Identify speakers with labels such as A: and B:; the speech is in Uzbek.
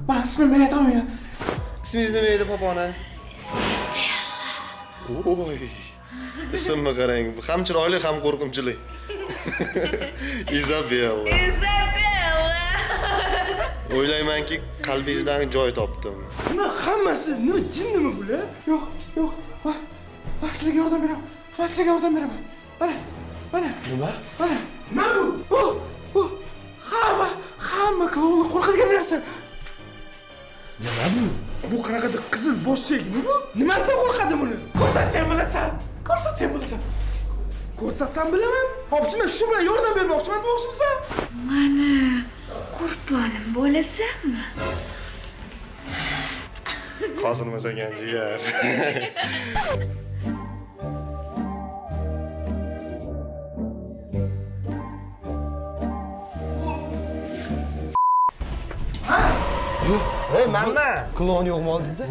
A: Men ismim men aytaman ya.
B: İsmingiz nima edi popona? Oy. Ismga qarang. Ham chiroyli, ham qo'rqinchli. Izabella. O'ylaymanki, qalbingizdan joy topdim.
A: Nima hammasi, nima jinnimi bular? Yo'q, yo'q. Sizlarga yordam beraman. Men sizlarga yordam beraman. Mana.
C: Nima?
A: Mana. Nima bu? Bu hamma klonlar qo'rqadigan narsa.
C: Nima bu?
A: Bu qanaqadir qizil boshsegimi bu? Nimasidan qo'rqadi buni? Ko'rsatsang bilasan. Ko'rsatsam bilaman. Hop, men shu bilan yordam bermoqchiman demoqchimisan?
D: Mana qurbonim bo'lasanmi?
B: Qosilmasa ekan jigar.
C: Manman. Klon yo'qmi oldingizda?